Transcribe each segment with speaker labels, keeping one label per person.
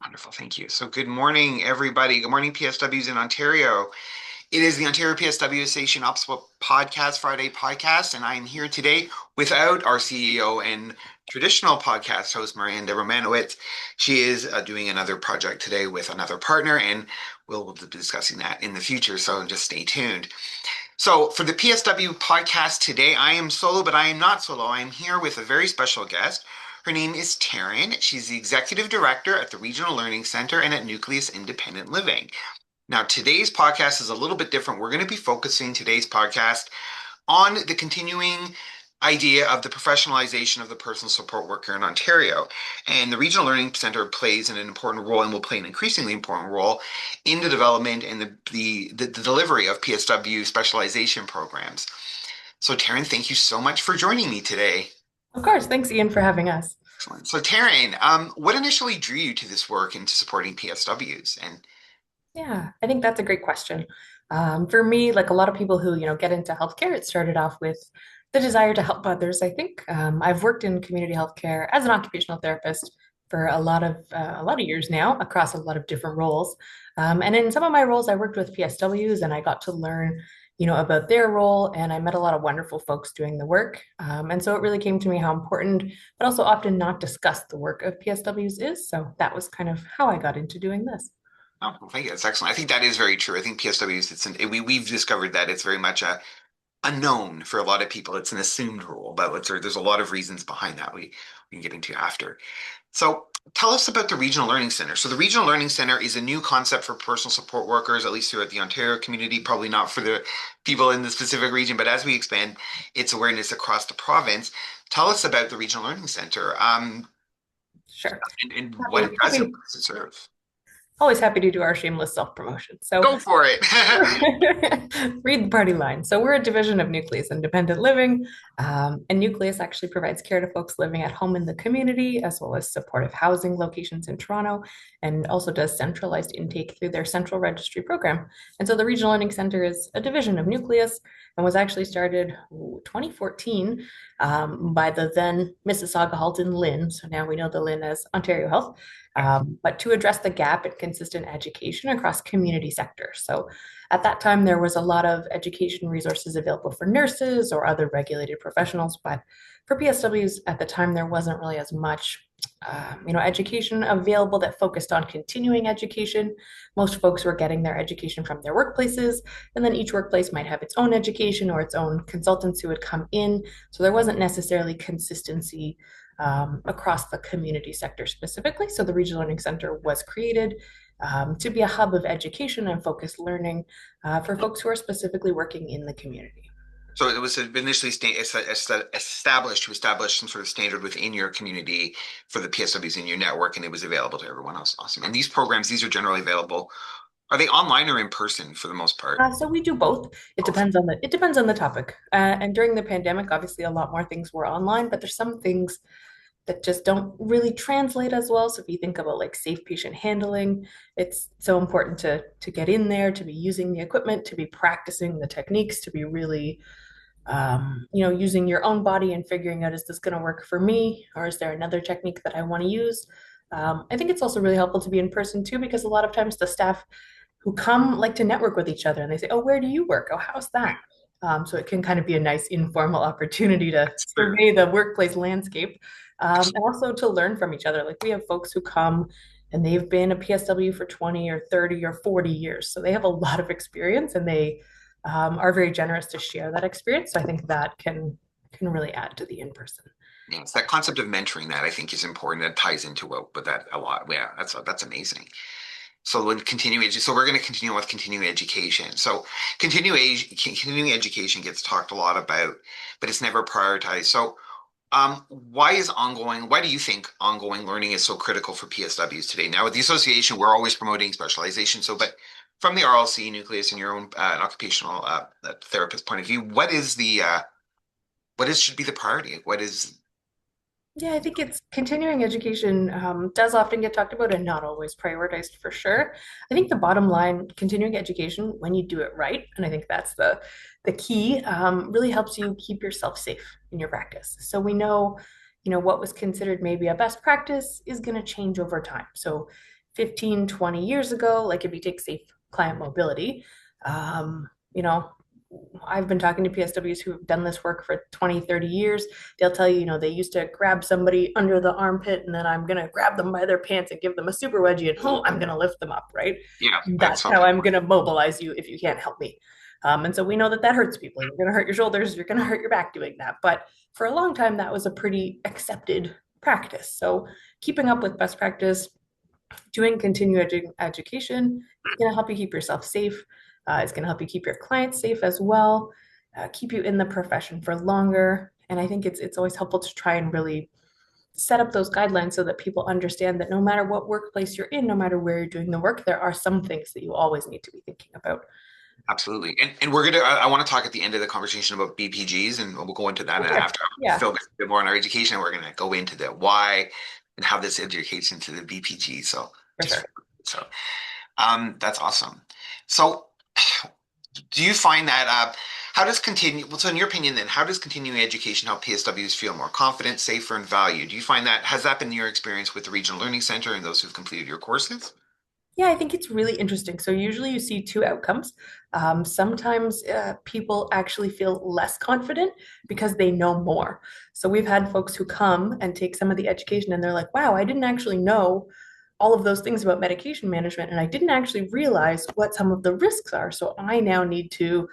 Speaker 1: Wonderful, thank you. So good morning, everybody. Good morning, PSWs in Ontario. It is the Ontario PSW Association OPSWA Podcast, Friday podcast, and I am here today without our CEO and traditional podcast host, Miranda Romanowitz. She is doing another project today with another partner, and we'll be discussing that in the future, so just stay tuned. So for the PSW podcast today, I am solo, but I am not solo. I am here with a very special guest. Her name is Taryn. She's the executive director at the Regional Learning Center and at Nucleus Independent Living. Now, today's podcast is a little bit different. We're going to be focusing today's podcast on the continuing idea of the professionalization of the personal support worker in Ontario. And the Regional Learning Center plays an important role and will play an increasingly important role in the development and the delivery of PSW specialization programs. So, Taryn, thank you so much for joining me today.
Speaker 2: Of course. Thanks, Ian, for having us.
Speaker 1: Excellent. So, Taryn, what initially drew you to this work and to supporting PSWs? And
Speaker 2: Yeah, I think that's a great question. For me, like a lot of people who, get into healthcare, it started off with the desire to help others, I think. I've worked in community healthcare as an occupational therapist for a lot of years now across a lot of different roles. And in some of my roles, I worked with PSWs and I got to learn, about their role, and I met a lot of wonderful folks doing the work. And so it really came to me how important, but also often not discussed the work of PSWs is. So that was kind of how I got into doing this.
Speaker 1: oh, well, thank you. That's excellent. I think that is very true. I think PSWs, we've discovered that it's very much a unknown for a lot of people. It's an assumed rule, but there's a lot of reasons behind that we can get into after. So tell us about the Regional Learning Center. So the Regional Learning Center is a new concept for personal support workers, at least throughout the Ontario community, probably not for the people in the specific region, but as we expand its awareness across the province, tell us about the Regional Learning Center
Speaker 2: Sure.
Speaker 1: and what
Speaker 2: Happy,
Speaker 1: it does and
Speaker 2: happy,
Speaker 1: what does it serve.
Speaker 2: always happy to do our shameless self-promotion. So
Speaker 1: Go for it.
Speaker 2: read the party line. So we're a division of Nucleus Independent Living, and Nucleus actually provides care to folks living at home in the community, as well as supportive housing locations in Toronto, and also does centralized intake through their central registry program. And so the Regional Learning Center is a division of Nucleus and was actually started 2014 by the then Mississauga Halton Lynn. So now we know the Lynn as Ontario Health. But to address the gap in consistent education across community sectors. So at that time, there was a lot of education resources available for nurses or other regulated professionals, but for PSWs at the time, there wasn't really as much education available that focused on continuing education. Most folks were getting their education from their workplaces, and then each workplace might have its own education or its own consultants who would come in. So there wasn't necessarily consistency across the community sector specifically. So the Regional Learning Center was created to be a hub of education and focused learning for folks who are specifically working in the community.
Speaker 1: So it was initially established to establish some sort of standard within your community for the PSWs in your network, and it was available to everyone else. Awesome. And these programs, these are generally available. Are they online or in person for the most part?
Speaker 2: So we do both. It depends on the topic. And during the pandemic, obviously, a lot more things were online, but there's some things that just don't really translate as well. So if you think about like safe patient handling, it's so important to get in there, to be using the equipment, to be practicing the techniques, to be really using your own body and figuring out, is this going to work for me, or is there another technique that I want to use? I think it's also really helpful to be in person too, because a lot of times the staff who come like to network with each other and they say, oh, where do you work? Oh, how's that? So it can kind of be a nice informal opportunity to
Speaker 1: Sure.
Speaker 2: survey the workplace landscape, and also to learn from each other. Like we have folks who come and they've been a PSW for 20 or 30 or 40 years. So they have a lot of experience, and they are very generous to share that experience. So I think that can really add to the in-person.
Speaker 1: Yes, that concept of mentoring that I think is important. That ties into what with that a lot. Yeah, that's amazing. So when continuing, so we're going to continue with continuing education. So continuing education gets talked a lot about, but it's never prioritized. So why do you think ongoing learning is so critical for PSWs today? Now, with the association, we're always promoting specialization. So, but from the RLC Nucleus and your own occupational therapist point of view, what is should be the priority? What is
Speaker 2: Yeah, I think it's continuing education does often get talked about and not always prioritized for sure. I think the bottom line, continuing education, when you do it right, and I think that's the key, really helps you keep yourself safe in your practice. So we know, what was considered maybe a best practice is going to change over time. So 15, 20 years ago, like if you take safe client mobility, you know, I've been talking to PSWs who have done this work for 20, 30 years. They'll tell you, they used to grab somebody under the armpit and then I'm going to grab them by their pants and give them a super wedgie and I'm going to lift them up, right?
Speaker 1: Yeah, that's
Speaker 2: That's how
Speaker 1: something.
Speaker 2: I'm going to mobilize you if you can't help me. And so we know that that hurts people. You're going to hurt your shoulders, you're going to hurt your back doing that. But for a long time, that was a pretty accepted practice. So keeping up with best practice, doing continuing education is going to help you keep yourself safe. It's going to help you keep your clients safe as well, keep you in the profession for longer. And I think it's always helpful to try and really set up those guidelines so that people understand that no matter what workplace you're in, no matter where you're doing the work, there are some things that you always need to be thinking about.
Speaker 1: Absolutely. And we're gonna I want to talk at the end of the conversation about BPGs, and we'll go into that
Speaker 2: For
Speaker 1: and
Speaker 2: sure.
Speaker 1: after
Speaker 2: Yeah,
Speaker 1: focus a bit more on our education. We're gonna go into the why and how this educates into the BPG. So
Speaker 2: for
Speaker 1: just
Speaker 2: sure.
Speaker 1: so that's awesome. So do you find that how does continue well, so in your opinion then, how does continuing education help PSWs feel more confident, safer, and valued? Do you find that has that been your experience with the Regional Learning Center and those who've completed your courses?
Speaker 2: Yeah, I think it's really interesting. So usually you see two outcomes. Sometimes people actually feel less confident because they know more. So we've had folks who come and take some of the education and they're like, wow, I didn't actually know all of those things about medication management, and I didn't actually realize what some of the risks are. So I now need to,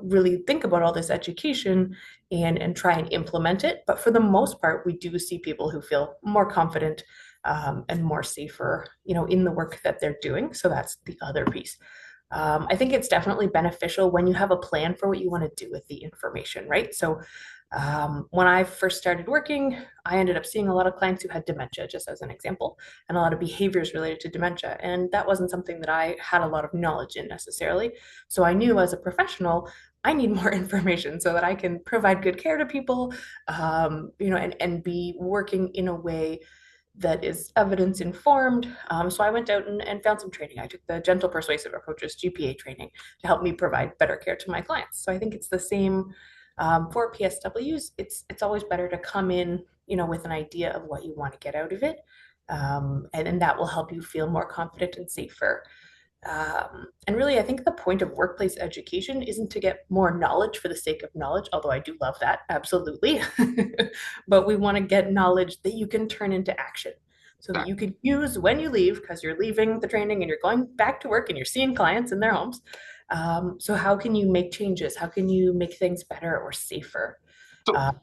Speaker 2: really think about all this education and try and implement it. But for the most part, we do see people who feel more confident and more safer, in the work that they're doing. So that's the other piece. I think it's definitely beneficial when you have a plan for what you want to do with the information, right? So when I first started working, I ended up seeing a lot of clients who had dementia, just as an example, and a lot of behaviors related to dementia. And that wasn't something that I had a lot of knowledge in necessarily. So I knew as a professional, I need more information so that I can provide good care to people, and be working in a way that is evidence informed. So I went out and found some training. I took the gentle persuasive approaches GPA training to help me provide better care to my clients. So I think it's the same for PSWs. It's always better to come in, with an idea of what you want to get out of it, and that will help you feel more confident and safer. And really, I think the point of workplace education isn't to get more knowledge for the sake of knowledge, although I do love that, absolutely. But we want to get knowledge that you can turn into action so that you can use when you leave, because you're leaving the training and you're going back to work and you're seeing clients in their homes. So, how can you make changes? How can you make things better or safer?
Speaker 1: So
Speaker 2: Um,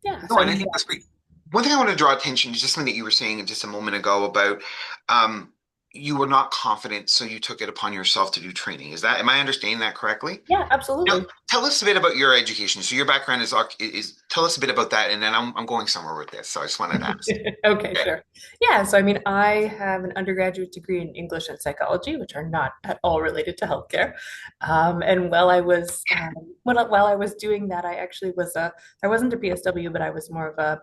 Speaker 2: yeah,
Speaker 1: no,
Speaker 2: so I
Speaker 1: and I
Speaker 2: think
Speaker 1: think that's
Speaker 2: that's,
Speaker 1: great. One thing I want to draw attention to just something that you were saying just a moment ago about um, you were not confident, so you took it upon yourself to do training. Am I understanding that correctly?
Speaker 2: yeah,
Speaker 1: Now,
Speaker 2: absolutely.
Speaker 1: tell us a bit about your education. So your background is tell us a bit about that, and then I'm going somewhere with this. So I just wanted to ask.
Speaker 2: Okay,
Speaker 1: Okay.
Speaker 2: sure. Yeah, so I mean, I have an undergraduate degree in English and psychology, which are not at all related to healthcare. And while I was doing that, I wasn't a PSW, but I was more of a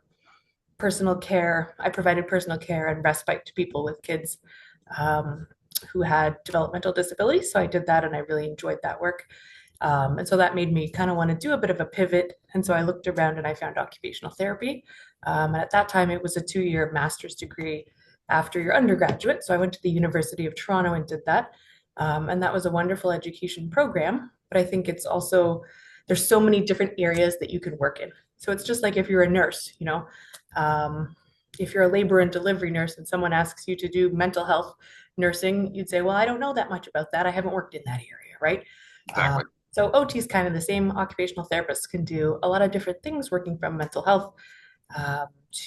Speaker 2: personal care. I provided personal care and respite to people with kids um, who had developmental disabilities. So I did that, and I really enjoyed that work. And so that made me kind of want to do a bit of a pivot. And so I looked around and I found occupational therapy. And at that time, it was a 2-year master's degree after your undergraduate. So I went to the University of Toronto and did that. And that was a wonderful education program. But I think there's so many different areas that you can work in. So it's just like if you're a nurse, if you're a labor and delivery nurse and someone asks you to do mental health nursing, you'd say, well, I don't know that much about that. I haven't worked in that area, right? Um,
Speaker 1: Exactly.
Speaker 2: so OT is kind of the same. Occupational therapists can do a lot of different things working from mental health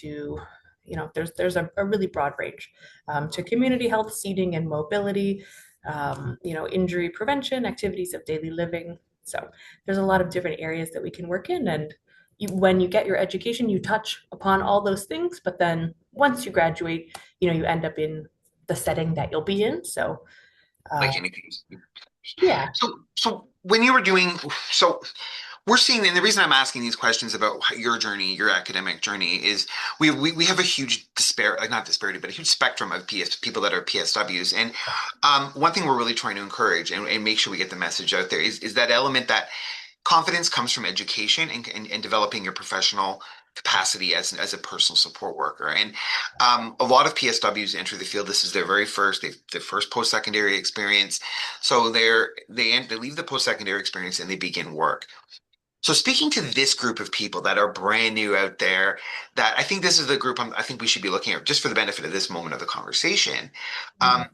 Speaker 2: to, there's a really broad range to community health, seating and mobility, injury prevention, activities of daily living. So there's a lot of different areas that we can work in. And when you get your education, you touch upon all those things. But then once you graduate, you end up in the setting that you'll be in. So,
Speaker 1: Like
Speaker 2: uh,
Speaker 1: anything.
Speaker 2: yeah,
Speaker 1: So when you were doing so we're seeing, and the reason I'm asking these questions about your journey, your academic journey, is we have a huge like not disparity, but a huge spectrum of people that are PSWs. And one thing we're really trying to encourage and make sure we get the message out there is that element that confidence comes from education and developing your professional capacity as a personal support worker. And a lot of PSWs enter the field. This is their very first, their first post-secondary experience. So they leave the post-secondary experience and they begin work. So speaking to this group of people that are brand new out there, that I think this is the group I think we should be looking at just for the benefit of this moment of the conversation. Um,
Speaker 2: Mhm.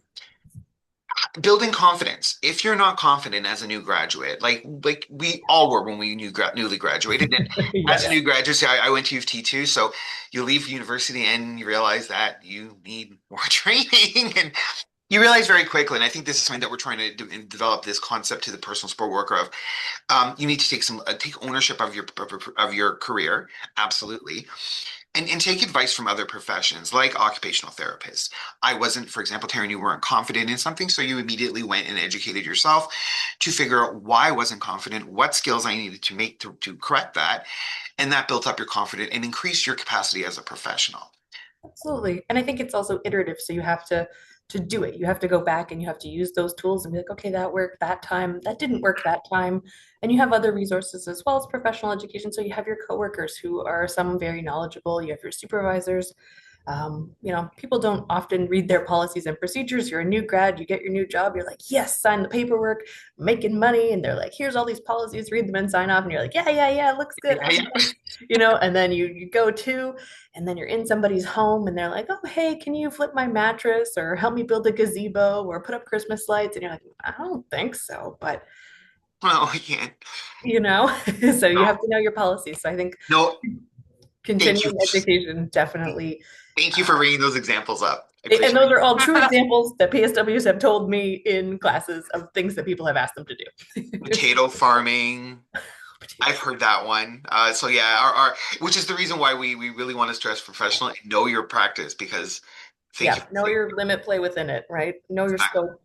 Speaker 1: Building confidence. If you're not confident as a new graduate, like we all were when we newly graduated, and as a
Speaker 2: Yes.
Speaker 1: new graduate, see, I went to U of T too, so you leave university and you realize that you need more training, and you realize very quickly. And I think this is something that we're trying to do, and develop this concept to the personal support worker of you need to take ownership of your career, absolutely, and take advice from other professions like occupational therapists. I wasn't, for example, Taryn, you weren't confident in something, so you immediately went and educated yourself to figure out why I wasn't confident, what skills I needed to make to correct that, and that built up your confidence and increased your capacity as a professional.
Speaker 2: Absolutely. And I think it's also iterative. So you have to do it. You have to go back and you have to use those tools and be like, okay, that worked that time. That didn't work that time. And you have other resources as well as professional education. So you have your coworkers who are some very knowledgeable. You have your supervisors. People don't often read their policies and procedures. You're a new grad, you get your new job, you're like, yes, sign the paperwork, making money. And they're like, here's all these policies, read them and sign off. And you're like, yeah, yeah, yeah, looks good.
Speaker 1: Yeah, yeah.
Speaker 2: And then you go to, and then you're in somebody's home and they're like, oh, hey, can you flip my mattress or help me build a gazebo or put up Christmas lights? And you're like, I don't think so. But,
Speaker 1: Well, I can't.
Speaker 2: you know, so you
Speaker 1: No,
Speaker 2: have to know your policies. So I think
Speaker 1: no. Thank you.
Speaker 2: continuing education definitely.
Speaker 1: Thank you for bringing those examples up. I
Speaker 2: And
Speaker 1: appreciate
Speaker 2: those are all true
Speaker 1: it.
Speaker 2: examples that PSWs have told me in classes of things that people have asked them to do.
Speaker 1: Potato farming. I've
Speaker 2: Potatoes.
Speaker 1: heard that one. So yeah, our which is the reason why we really want to stress professional and know your practice because thank you
Speaker 2: Yeah,
Speaker 1: for
Speaker 2: know your limit, play within it, right? Know your
Speaker 1: exactly.
Speaker 2: scope,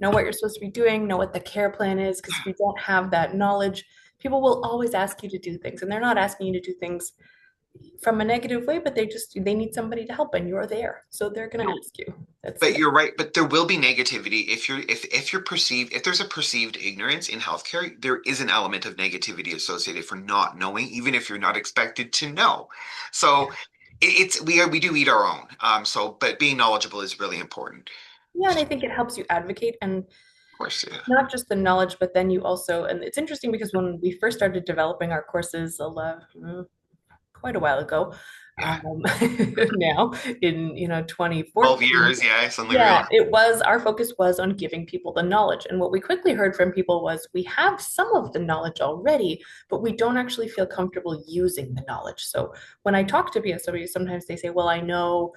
Speaker 2: know what you're supposed to be doing, know what the care plan is, because if you don't have that knowledge, people will always ask you to do things, and they're not asking you to do things from a negative way, but they need somebody to help, and you're there, so they're going to
Speaker 1: No,
Speaker 2: ask you. That's
Speaker 1: but you're right. But there will be negativity if you're perceived if there's a perceived ignorance in healthcare, there is an element of negativity associated for not knowing, even if you're not expected to know. So it's we do eat our own. So but being knowledgeable is really important.
Speaker 2: yeah, and I think it helps you advocate and
Speaker 1: Of course, yeah.
Speaker 2: not just the knowledge, but then you also, and it's interesting because when we first started developing our courses quite a while ago,
Speaker 1: Yeah.
Speaker 2: now in
Speaker 1: 12
Speaker 2: 2014.
Speaker 1: years, yeah, I suddenly
Speaker 2: Yeah,
Speaker 1: realized.
Speaker 2: our focus was on giving people the knowledge. And what we quickly heard from people was we have some of the knowledge already, but we don't actually feel comfortable using the knowledge. So when I talk to PSW, sometimes they say, well, I know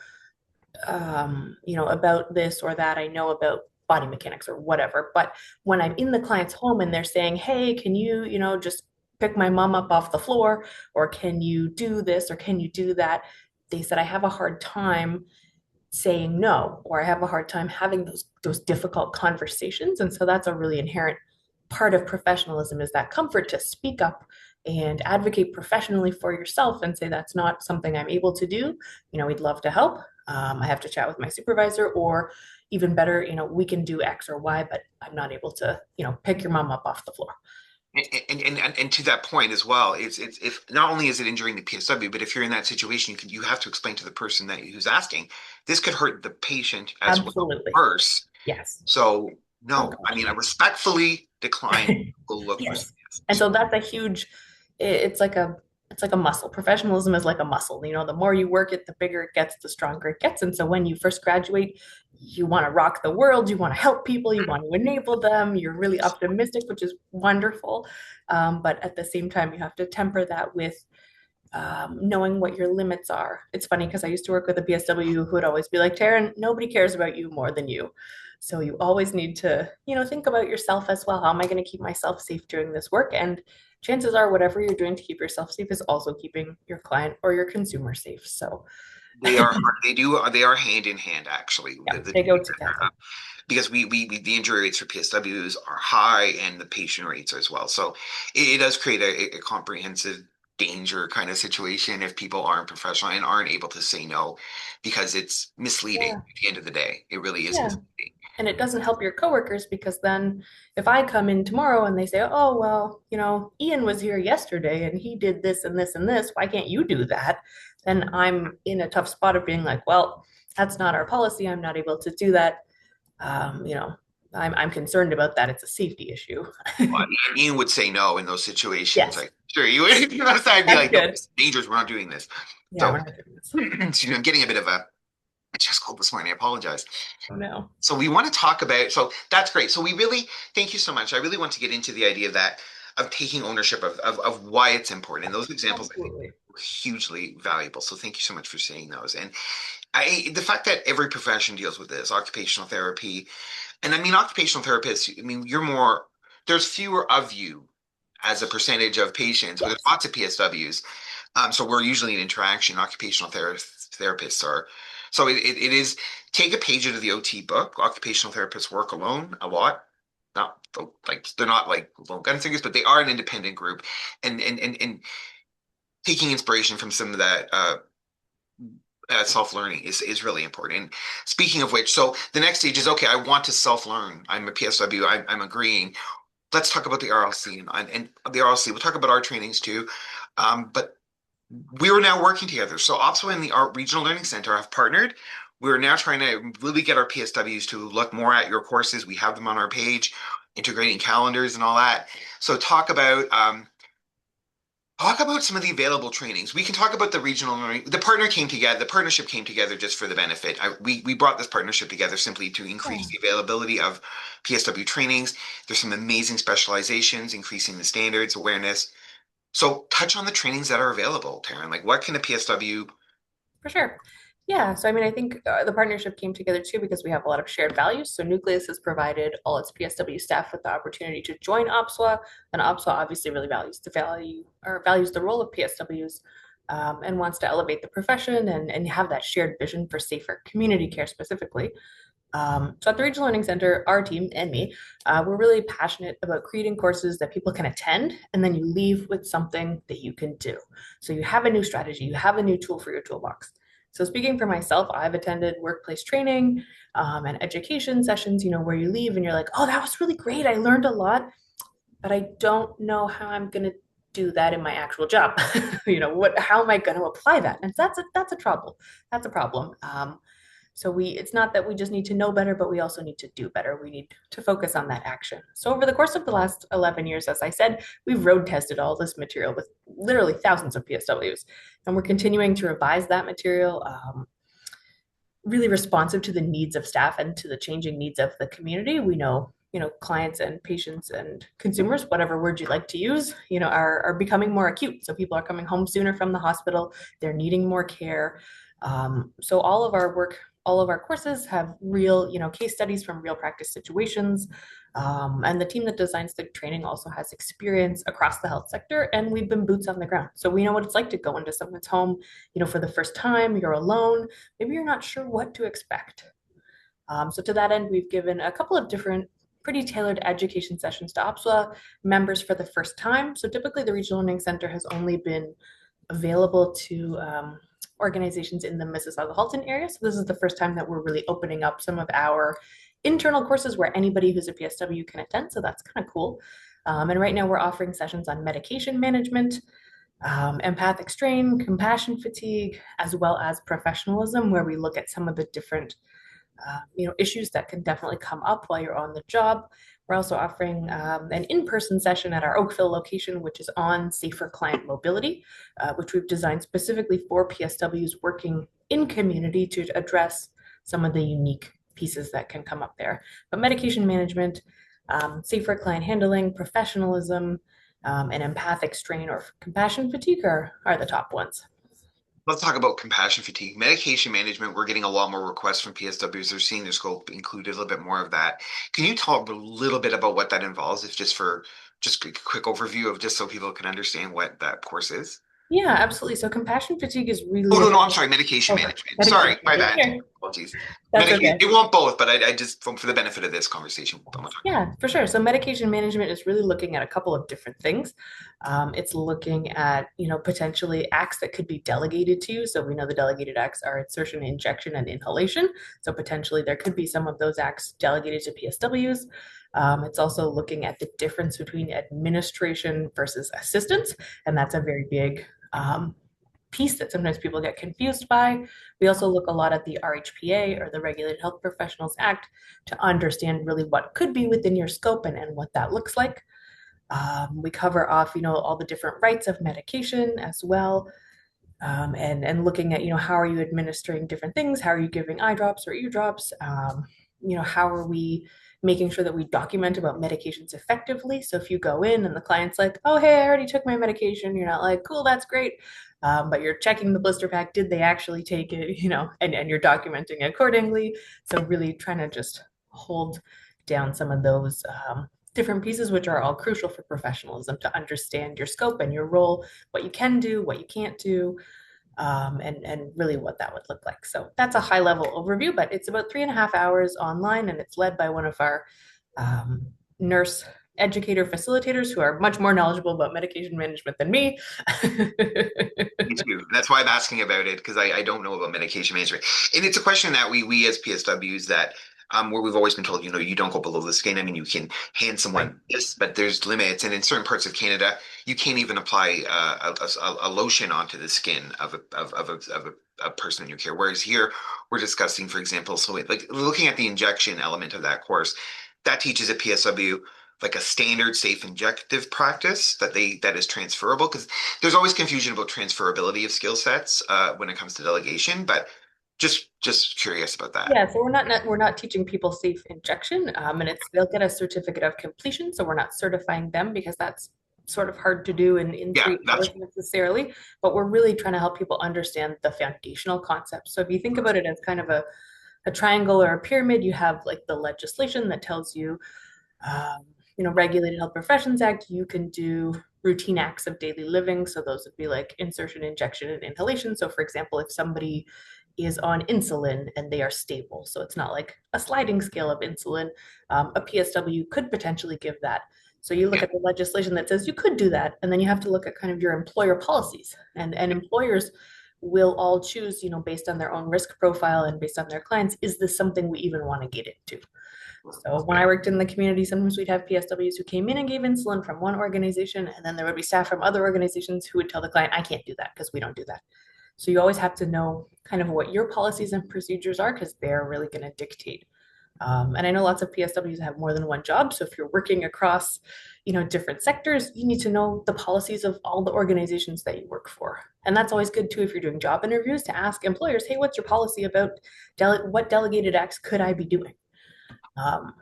Speaker 2: about this or that. I know about body mechanics or whatever. But when I'm in the client's home and they're saying, hey, can you, just pick my mom up off the floor, or can you do this, or can you do that? They said, I have a hard time saying no, or I have a hard time having those difficult conversations. And so that's a really inherent part of professionalism, is that comfort to speak up and advocate professionally for yourself and say that's not something I'm able to do. We'd love to help. I have to chat with my supervisor, or even better, we can do X or Y, but I'm not able to, pick your mom up off the floor.
Speaker 1: And to that point as well, it's if not only is it injuring the PSW, but if you're in that situation, you have to explain to the person who's asking, this could hurt the patient as well,
Speaker 2: Absolutely.
Speaker 1: worse.
Speaker 2: Yes.
Speaker 1: So
Speaker 2: Oh
Speaker 1: no, I
Speaker 2: gosh.
Speaker 1: mean I respectfully decline. We'll look for
Speaker 2: Yes.
Speaker 1: something
Speaker 2: And
Speaker 1: else.
Speaker 2: so that's a huge, it's like a muscle. Professionalism is like a muscle. The more you work it, the bigger it gets, the stronger it gets. And so when you first graduate, you want to rock the world, you want to help people, you want to enable them, you're really optimistic, which is wonderful. But at the same time, you have to temper that with knowing what your limits are. It's funny because I used to work with a PSW who would always be like, Taryn, nobody cares about you more than you. So you always need to, think about yourself as well. How am I going to keep myself safe doing this work? And chances are, whatever you're doing to keep yourself safe is also keeping your client or your consumer safe. So
Speaker 1: They are hand in hand actually.
Speaker 2: yeah, they go together.
Speaker 1: Because we the injury rates for PSWs are high and the patient rates as well. So it does create a comprehensive danger kind of situation if people aren't professional and aren't able to say no because it's misleading
Speaker 2: Yeah,
Speaker 1: at the end of the day. It really is
Speaker 2: yeah.
Speaker 1: misleading.
Speaker 2: And it doesn't help your coworkers because then if I come in tomorrow and they say, oh, well, Ian was here yesterday and he did this and this and this, why can't you do that? Then I'm in a tough spot of being like, well, that's not our policy. I'm not able to do that. Um, you know, I'm concerned about that. It's a safety issue.
Speaker 1: Well, Ian would say no in those situations.
Speaker 2: Yes,
Speaker 1: Like, sure, you would. I'd be
Speaker 2: that's
Speaker 1: like, no,
Speaker 2: good.
Speaker 1: it's dangerous. We're not doing this.
Speaker 2: Yeah,
Speaker 1: So,
Speaker 2: we're not doing this.
Speaker 1: I'm getting a bit of a chest cold this morning. I apologize.
Speaker 2: Oh no.
Speaker 1: So we want to talk about, so that's great. So we really, thank you so much. I really want to get into the idea of taking ownership of why it's important. And those examples I think
Speaker 2: Absolutely.
Speaker 1: were hugely valuable. So thank you so much for saying those. And the fact that every profession deals with this, occupational therapy, and I mean, occupational therapists, I mean, there's fewer of you as a percentage of patients, but there's
Speaker 2: Yes.
Speaker 1: lots of PSWs. So we're usually in interaction. Therapists are. So it is take a page out of the OT book. Occupational therapists work alone a lot. Not like they're not like lone gun singers, but they are an independent group, and taking inspiration from some of that self-learning is really important. Speaking of which, so the next stage is okay. I want to self-learn. I'm a PSW. I'm agreeing. Let's talk about the RLC and the RLC. We'll talk about our trainings too. But we are now working together. So OPSWA and the Art Regional Learning Center have partnered. We're now trying to really get our PSWs to look more at your courses. We have them on our page, integrating calendars and all that. So talk about some of the available trainings. We can talk about the regional learning. The partnership came together just for the benefit. We brought this partnership together simply to increase
Speaker 2: Yeah,
Speaker 1: the availability of PSW trainings. There's some amazing specializations, increasing the standards, awareness. So touch on the trainings that are available, Taryn. Like what can a PSW?
Speaker 2: for sure. Yeah, so I mean, I think the partnership came together too because we have a lot of shared values. So Nucleus has provided all its PSW staff with the opportunity to join OPSWA, and OPSWA obviously really values the role of PSWs, and wants to elevate the profession and have that shared vision for safer community care specifically. So at the Regional Learning Center, our team and me, we're really passionate about creating courses that people can attend, and then you leave with something that you can do. So you have a new strategy, you have a new tool for your toolbox. So speaking for myself, I've attended workplace training and education sessions, where you leave and you're like, oh, that was really great. I learned a lot, but I don't know how I'm going to do that in my actual job. How am I going to apply that? And that's a trouble. That's a problem. So it's not that we just need to know better, but we also need to do better. We need to focus on that action. So over the course of the last 11 years, as I said, we've road tested all this material with literally thousands of PSWs, and we're continuing to revise that material, really responsive to the needs of staff and to the changing needs of the community. We know, clients and patients and consumers, whatever word you like to use, are becoming more acute. So people are coming home sooner from the hospital. They're needing more care. So all of our courses have real, case studies from real practice situations. And the team that designs the training also has experience across the health sector, and we've been boots on the ground. So we know what it's like to go into someone's home, for the first time, you're alone, maybe you're not sure what to expect. So to that end, we've given a couple of different pretty tailored education sessions to OPSWA members for the first time. So typically the Regional Learning Center has only been available to organizations in the Mississauga-Halton area. So this is the first time that we're really opening up some of our internal courses where anybody who's a PSW can attend. So that's kind of cool. And right now we're offering sessions on medication management, empathic strain, compassion fatigue, as well as professionalism, where we look at some of the different issues that can definitely come up while you're on the job. We're also offering an in-person session at our Oakville location, which is on safer client mobility, which we've designed specifically for PSWs working in community to address some of the unique pieces that can come up there. But medication management, safer client handling, professionalism, and empathic strain or compassion fatigue are the top ones.
Speaker 1: Let's talk about compassion fatigue. Medication management, we're getting a lot more requests from PSWs. They're seeing their scope included a little bit more of that. Can you talk a little bit about what that involves, if just for just a quick overview of just so people can understand what that course is?
Speaker 2: Yeah, absolutely. So compassion fatigue is
Speaker 1: Oh,
Speaker 2: really
Speaker 1: no,
Speaker 2: about,
Speaker 1: no, I'm sorry, medication
Speaker 2: oh,
Speaker 1: management. Sorry,
Speaker 2: medication.
Speaker 1: my
Speaker 2: Take
Speaker 1: bad.
Speaker 2: care.
Speaker 1: Apologies.
Speaker 2: That's
Speaker 1: Medication.
Speaker 2: okay.
Speaker 1: They want both, but I just, for the benefit of this conversation, I'm talking about.
Speaker 2: Yeah, for sure. So medication management is really looking at a couple of different things. It's looking at, potentially acts that could be delegated to you. So we know the delegated acts are insertion, injection, and inhalation. So potentially there could be some of those acts delegated to PSWs. It's also looking at the difference between administration versus assistance, and that's a very big piece that sometimes people get confused by. We also look a lot at the RHPA, or the Regulated Health Professionals Act, to understand really what could be within your scope and what that looks like. We cover off, all the different rights of medication as well, and looking at, how are you administering different things? How are you giving eye drops or ear drops? How are we making sure that we document about medications effectively? So if you go in and the client's like, oh, hey, I already took my medication, you're not like, cool, that's great. But you're checking the blister pack, did they actually take it, and you're documenting accordingly. So really trying to just hold down some of those different pieces, which are all crucial for professionalism, to understand your scope and your role, what you can do, what you can't do, and really what that would look like. So that's a high level overview, but it's about 3.5 hours online, and it's led by one of our um, nurse educator facilitators who are much more knowledgeable about medication management than me.
Speaker 1: Me too. That's why I'm asking about it because I don't know about medication management, and it's a question that we as PSWs that where we've always been told, you don't go below the skin. I mean, you can hand
Speaker 2: Right.
Speaker 1: someone this, but there's limits, and in certain parts of Canada, you can't even apply a lotion onto the skin of a person in your care. Whereas here, we're discussing, for example, so like looking at the injection element of that course, that teaches a PSW like a standard safe injective practice that is transferable because there's always confusion about transferability of skill sets when it comes to delegation, but just curious about that.
Speaker 2: Yeah, so we're not teaching people safe injection, and they'll get a certificate of completion. So we're not certifying them because that's sort of hard to do in
Speaker 1: Yeah,
Speaker 2: 3 hours necessarily. But we're really trying to help people understand the foundational concepts. So if you think about it as kind of a triangle or a pyramid, you have like the legislation that tells you, Regulated Health Professions Act, you can do routine acts of daily living. So those would be like insertion, injection, and inhalation. So for example, if somebody is on insulin and they are stable, so it's not like a sliding scale of insulin, a PSW could potentially give that. So you look
Speaker 1: yeah,
Speaker 2: at the legislation that says you could do that, and then you have to look at kind of your employer policies, and employers will all choose, based on their own risk profile and based on their clients, is this something we even want to get into? So when I worked in the community, sometimes we'd have PSWs who came in and gave insulin from one organization, and then there would be staff from other organizations who would tell the client, I can't do that because we don't do that. So you always have to know kind of what your policies and procedures are because they're really going to dictate. And I know lots of PSWs have more than one job. So if you're working across, different sectors, you need to know the policies of all the organizations that you work for. And that's always good too if you're doing job interviews, to ask employers, hey, what's your policy about what delegated acts could I be doing? Um,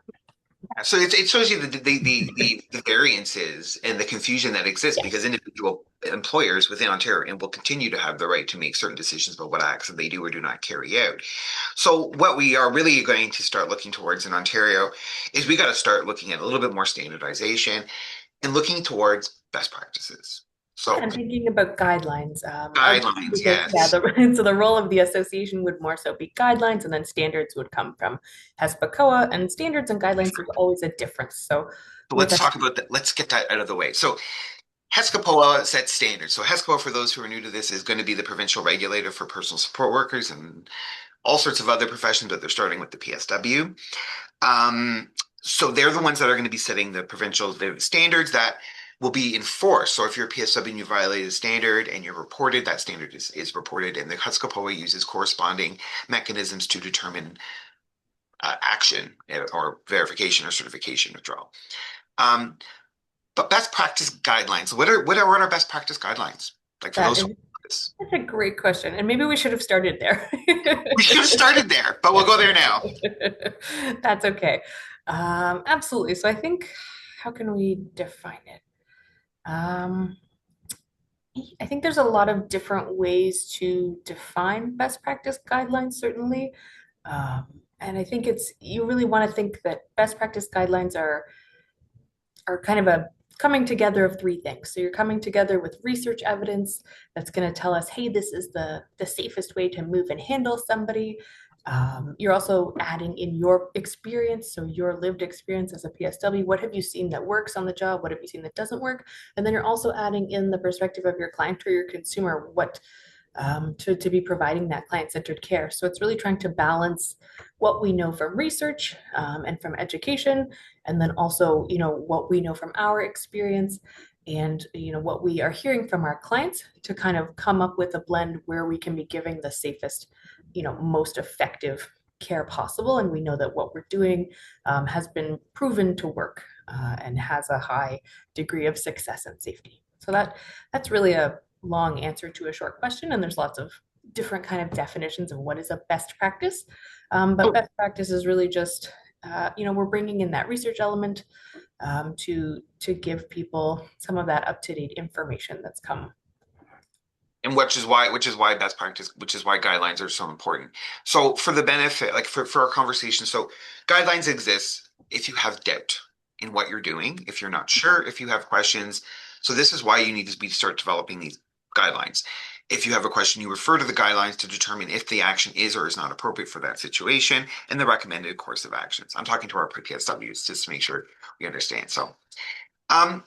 Speaker 1: so it shows you the variances and the confusion that exists because
Speaker 2: yes.
Speaker 1: individual employers within Ontario and will continue to have the right to make certain decisions about what acts they do or do not carry out. So what we are really going to start looking towards in Ontario is we got to start looking at a little bit more standardization and looking towards best practices.
Speaker 2: Yeah,
Speaker 1: So
Speaker 2: and thinking about guidelines,
Speaker 1: guidelines,
Speaker 2: because yeah,
Speaker 1: yes.
Speaker 2: so the role of the association would more so be guidelines, and then standards would come from HESPA-COA, and standards and guidelines, there's always a difference. So
Speaker 1: So
Speaker 2: with
Speaker 1: let's
Speaker 2: a
Speaker 1: talk about that. Let's get that out of the way. So HESCAPOA sets standards. So HESCAPOA, for those who are new to this, is going to be the provincial regulator for personal support workers and all sorts of other professions, but they're starting with the PSW. Um, so they're the ones that are going to be setting the provincial standards that will be enforced. So if you're a PSW and you violated a standard and you're reported, that standard is reported, and the HESCAPOA uses corresponding mechanisms to determine action or verification or certification withdrawal. Um, but best practice guidelines. What are our best practice guidelines? Like for
Speaker 2: that
Speaker 1: those
Speaker 2: is
Speaker 1: who this.
Speaker 2: That's a great question, and maybe we should have started there.
Speaker 1: We should have started there, but we'll go there now.
Speaker 2: That's okay. Absolutely. So I think, how can we define it? Um, I think there's a lot of different ways to define best practice guidelines, certainly. And I think you really want to think that best practice guidelines are kind of coming together of three things. So you're coming together with research evidence that's going to tell us, hey, this is the safest way to move and handle somebody. You're also adding in your experience, so your lived experience as a PSW. What have you seen that works on the job? What have you seen that doesn't work? And then you're also adding in the perspective of your client or your consumer, what to be providing that client-centered care. So it's really trying to balance what we know from research and from education, and then also, what we know from our experience and, what we are hearing from our clients to kind of come up with a blend where we can be giving the safest, most effective care possible. And we know that what we're doing has been proven to work and has a high degree of success and safety. So that's really a long answer to a short question, and there's lots of different kind of definitions of what is a best practice. But
Speaker 1: Oh,
Speaker 2: best practice is really just, we're bringing in that research element to give people some of that up to date information that's come.
Speaker 1: and which is why best practice, which is why guidelines are so important. So for the benefit, like for our conversation, so guidelines exist if you have doubt in what you're doing, if you're not sure, if you have questions. So this is why you need to start developing these guidelines. If you have a question, you refer to the guidelines to determine if the action is or is not appropriate for that situation and the recommended course of actions. I'm talking to our PSWs just to make sure we understand. So, um,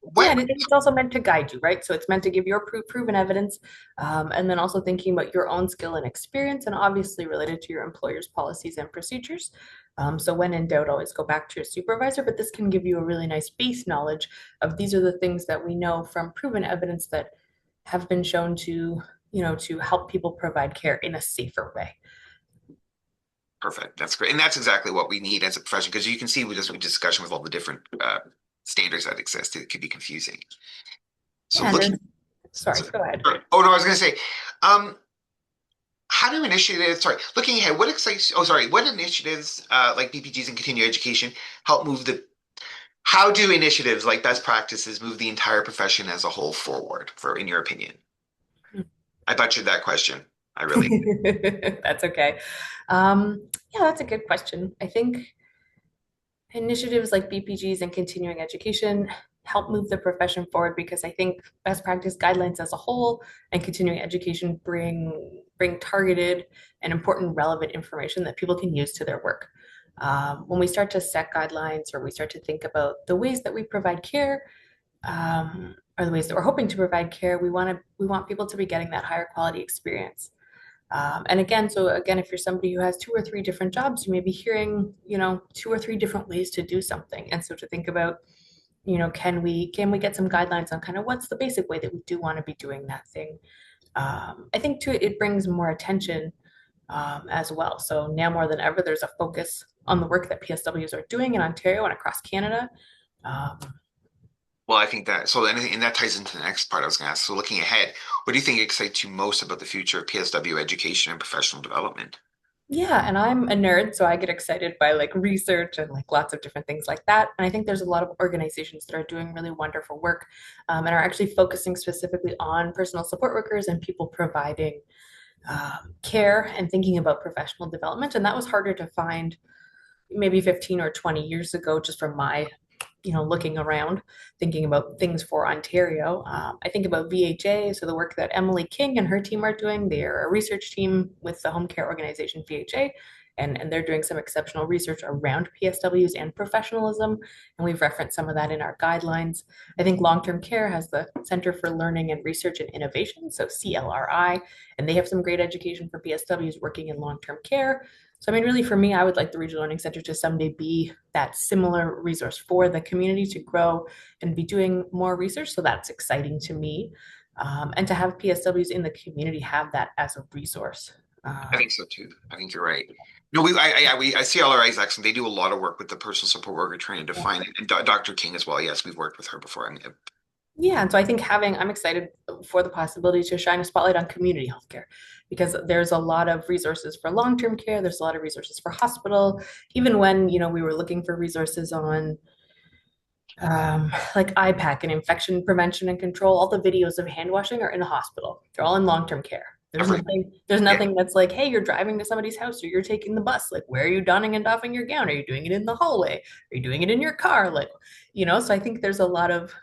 Speaker 2: Yeah,
Speaker 1: what
Speaker 2: and it's also meant to guide you, right? So it's meant to give your proven evidence, and then also thinking about your own skill and experience, and obviously related to your employer's policies and procedures. So when in doubt, always go back to your supervisor, but this can give you a really nice base knowledge of these are the things that we know from proven evidence that have been shown to, to help people provide care in a safer way.
Speaker 1: Perfect. That's great. And that's exactly what we need as a profession, because you can see with this discussion with all the different standards that exist, it could be confusing. So
Speaker 2: Yeah, and
Speaker 1: looking,
Speaker 2: there's, sorry,
Speaker 1: so,
Speaker 2: go ahead.
Speaker 1: oh no, I was going to say, um, how do initiatives, sorry, looking ahead, what excites, oh, sorry, what initiatives like BPGs and continuing education help move how do initiatives like best practices move the entire profession as a whole forward, in your opinion? I butchered that question. I really,
Speaker 2: That's okay. Um, yeah, that's a good question. I think initiatives like BPGs and continuing education help move the profession forward because I think best practice guidelines as a whole and continuing education bring targeted and important relevant information that people can use to their work. When we start to set guidelines or we start to think about the ways that we provide care, or the ways that we're hoping to provide care, we want people to be getting that higher quality experience. And again, so again, if you're somebody who has two or three different jobs, you may be hearing, two or three different ways to do something. And so to think about, can we get some guidelines on kind of what's the basic way that we do want to be doing that thing? I think too, it brings more attention as well. So now more than ever, there's a focus on the work that PSWs are doing in Ontario and across Canada. Um,
Speaker 1: well, I think that, so anything, and that ties into the next part I was going to ask. So looking ahead, what do you think excites you most about the future of PSW education and professional development?
Speaker 2: Yeah, and I'm a nerd, so I get excited by like research and like lots of different things like that. And I think there's a lot of organizations that are doing really wonderful work and are actually focusing specifically on personal support workers and people providing care and thinking about professional development. And that was harder to find maybe 15 or 20 years ago, just from my looking around, thinking about things for Ontario. I think about VHA, so the work that Emily King and her team are doing. They're a research team with the home care organization VHA, and they're doing some exceptional research around PSWs and professionalism. And we've referenced some of that in our guidelines. I think long term care has the Center for Learning and Research and Innovation, so CLRI, and they have some great education for PSWs working in long term care. So, I mean, really, for me, I would like the Regional Learning Center to someday be that similar resource for the community to grow and be doing more research. So, that's exciting to me. And to have PSWs in the community have that as a resource.
Speaker 1: I think so too. I think you're right. No, I see LRI's excellent. They do a lot of work with the personal support worker trying to define it. And Dr. King as well. Yes, we've worked with her before. I mean,
Speaker 2: Yeah, and so I think I'm excited for the possibility to shine a spotlight on community healthcare because there's a lot of resources for long-term care. There's a lot of resources for hospital. Even when, we were looking for resources on like IPAC and infection prevention and control, all the videos of hand washing are in the hospital. They're all in long-term care.
Speaker 1: Everything.
Speaker 2: There's
Speaker 1: Yeah.
Speaker 2: nothing that's like, hey, you're driving to somebody's house or you're taking the bus. Like, where are you donning and doffing your gown? Are you doing it in the hallway? Are you doing it in your car? Like, so I think there's a lot of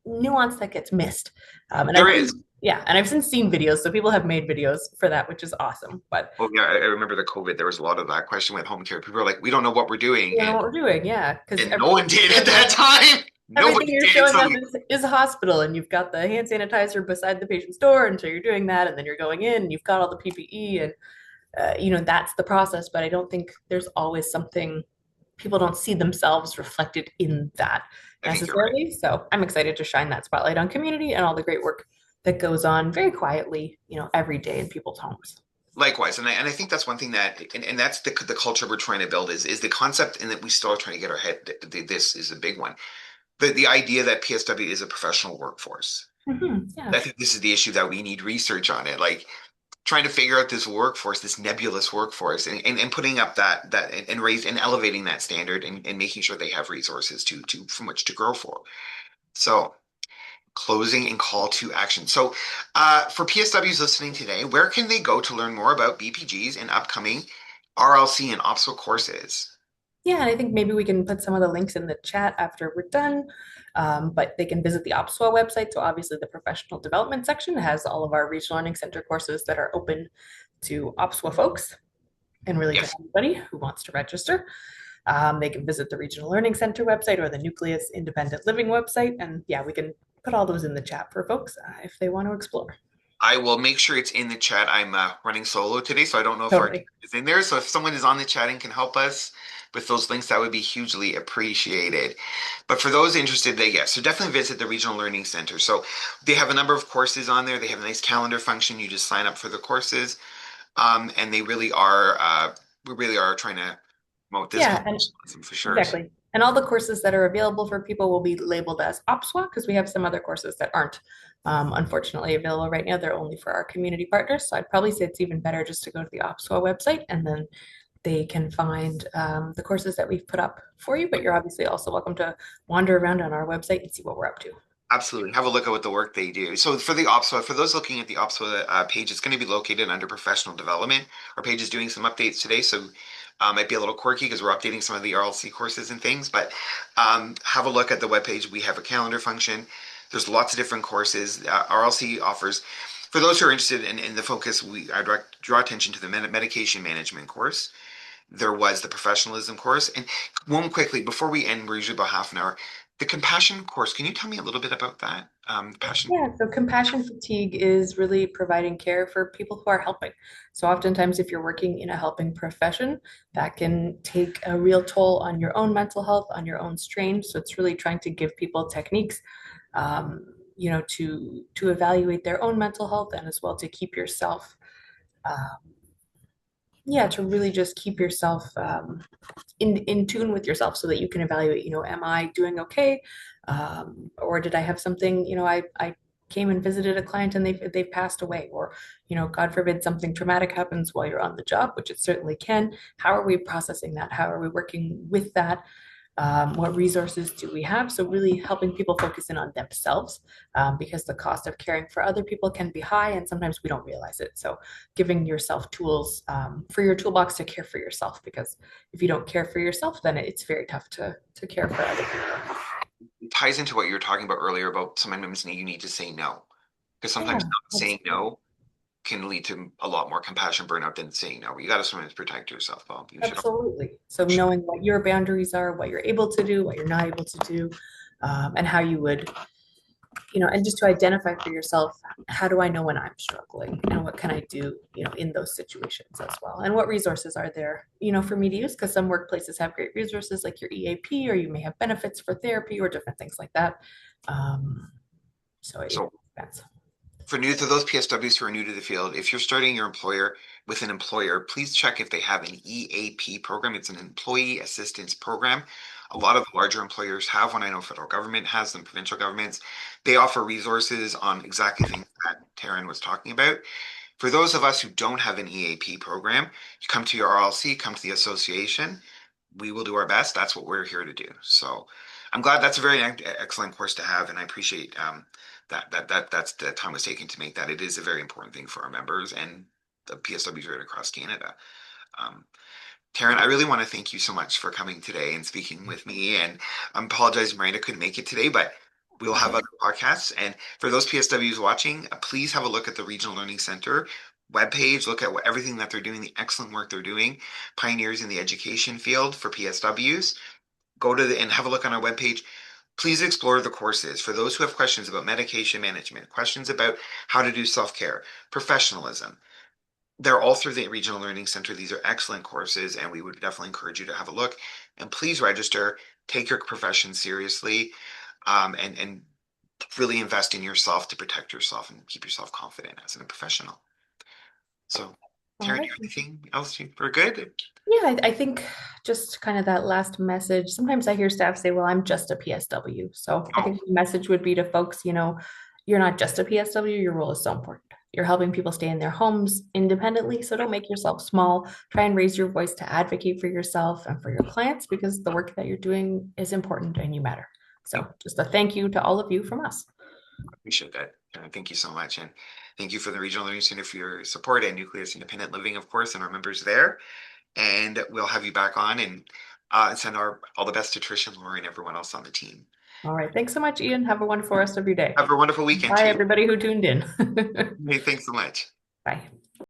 Speaker 2: nuance that gets missed. And
Speaker 1: There is.
Speaker 2: I've since seen videos. So people have made videos for that, which is awesome. But
Speaker 1: Oh yeah, I remember the COVID. There was a lot of that question with home care. People are like, we don't know what we're doing,
Speaker 2: you know what we're doing, yeah, because
Speaker 1: and no one did at that time.
Speaker 2: everything
Speaker 1: Nobody
Speaker 2: you're
Speaker 1: did.
Speaker 2: showing
Speaker 1: So
Speaker 2: us is a hospital, and you've got the hand sanitizer beside the patient's door, and so you're doing that, and then you're going in, and you've got all the PPE, and that's the process. But I don't think there's always something people don't see themselves reflected in that
Speaker 1: I think you're right.
Speaker 2: necessarily. So I'm excited to shine that spotlight on community and all the great work that goes on very quietly, every day in people's homes.
Speaker 1: Likewise, and I think that's one thing that, and that's the culture we're trying to build is the concept, and that we still are trying to get our head. This is a big one. The idea that PSW is a professional workforce.
Speaker 2: Yeah.
Speaker 1: I think this is the issue that we need research on it. Like trying to figure out this workforce, this nebulous workforce, and putting up that and raise and elevating that standard, and making sure they have resources to from which to grow for. So closing and call to action. So for PSWs listening today, where can they go to learn more about BPGs and upcoming RLC and OPSWA courses?
Speaker 2: Yeah, and I think maybe we can put some of the links in the chat after we're done. But they can visit the OPSWA website. So obviously the professional development section has all of our regional learning center courses that are open to OPSWA folks and really to
Speaker 1: Yes,
Speaker 2: anybody who wants to register. They can visit the regional learning center website or the Nucleus independent living website. And yeah, we can put all those in the chat for folks if they want to explore.
Speaker 1: I will make sure it's in the chat. I'm running solo today, so I don't know if our team
Speaker 2: Totally.
Speaker 1: is in there. So if someone is on the chat and can help us with those links, that would be hugely appreciated. But for those interested, yes, so definitely visit the Regional Learning Center. So they have a number of courses on there. They have a nice calendar function. You just sign up for the courses, and they really are. We really are trying to promote this
Speaker 2: Yeah, and
Speaker 1: professionalism for sure. So
Speaker 2: exactly. And all the courses that are available for people will be labeled as OPSWA because we have some other courses that aren't unfortunately available right now. They're only for our community partners. So I'd probably say it's even better just to go to the OPSWA website and then they can find the courses that we've put up for you. But you're obviously also welcome to wander around on our website and see what we're up to.
Speaker 1: absolutely. Have a look at what the work they do. So for the OPSWA, for those looking at the OPSWA page, it's going to be located under professional development. Our page is doing some updates today, so might be a little quirky because we're updating some of the RLC courses and things. But have a look at the webpage. We have a calendar function. There's lots of different courses. RLC offers, for those who are interested in the focus, I draw attention to the medication management course. There was the professionalism course. And one quickly, before we end, we're usually about half an hour. The compassion course, can you tell me a little bit about that? Passion.
Speaker 2: Yeah, so compassion fatigue is really providing care for people who are helping. So oftentimes, if you're working in a helping profession, that can take a real toll on your own mental health, on your own strain. So it's really trying to give people techniques, to evaluate their own mental health and as well to keep yourself, to really just keep yourself in tune with yourself so that you can evaluate, am I doing okay? Or did I have something, I came and visited a client and they've passed away, or, God forbid something traumatic happens while you're on the job, which it certainly can. How are we processing that? How are we working with that? What resources do we have? So really helping people focus in on themselves because the cost of caring for other people can be high and sometimes we don't realize it. So giving yourself tools for your toolbox to care for yourself because if you don't care for yourself, then it's very tough to care for other people.
Speaker 1: It ties into what you were talking about earlier about sometimes you need to say no. Because sometimes
Speaker 2: Yeah,
Speaker 1: not saying
Speaker 2: absolutely.
Speaker 1: no can lead to a lot more compassion burnout than saying no. You got to sometimes protect yourself, Bob. You should.
Speaker 2: Absolutely. So knowing what your boundaries are, what you're able to do, what you're not able to do, and how you would and just to identify for yourself, how do I know when I'm struggling and what can I do, in those situations as well? And what resources are there, for me to use? Because some workplaces have great resources like your EAP, or you may have benefits for therapy or different things like that. So it
Speaker 1: So
Speaker 2: depends.
Speaker 1: for those PSWs who are new to the field, if you're starting your employer with an employer, please check if they have an EAP program. It's an employee assistance program. A lot of the larger employers have one. I know federal government has them, provincial governments. They offer resources on exactly things that Taryn was talking about. For those of us who don't have an EAP program, you come to your RLC, come to the association. We will do our best. That's what we're here to do. So I'm glad that's a very excellent course to have, and I appreciate that's the time was taken to make that. It is a very important thing for our members and the PSWs right across Canada. Um, Taryn, I really want to thank you so much for coming today and speaking with me. And I apologize, Miranda couldn't make it today, but we'll have
Speaker 2: Okay.
Speaker 1: other podcasts. And for those PSWs watching, please have a look at the Regional Learning Center webpage. Look at everything that they're doing, the excellent work they're doing, pioneers in the education field for PSWs. Go to and have a look on our webpage. Please explore the courses. For those who have questions about medication management, questions about how to do self-care, professionalism, they're all through the Regional Learning Center. These are excellent courses, and we would definitely encourage you to have a look. And please register, take your profession seriously, and really invest in yourself to protect yourself and keep yourself confident as a professional. So,
Speaker 2: All
Speaker 1: Taryn,
Speaker 2: right.
Speaker 1: you have anything else for good?
Speaker 2: Yeah, I think just kind of that last message. Sometimes I hear staff say, well, I'm just a PSW. So I
Speaker 1: Oh,
Speaker 2: think the message would be to folks, you're not just a PSW, your role is so important. You're helping people stay in their homes independently. So don't make yourself small. Try and raise your voice to advocate for yourself and for your clients because the work that you're doing is important and you matter.
Speaker 1: I
Speaker 2: So just a thank you to all of you from us.
Speaker 1: appreciate that. Thank you so much. And thank you for the Regional Learning Center for your support and Nucleus Independent Living, of course, and our members there. And we'll have you back on and send our all the best to Trish and Lori and everyone else on the team.
Speaker 2: All right. Thanks so much, Ian. Have a wonderful rest of your day.
Speaker 1: Have a wonderful weekend
Speaker 2: Bye,
Speaker 1: too.
Speaker 2: everybody who tuned in.
Speaker 1: Hey, thanks so much.
Speaker 2: Bye.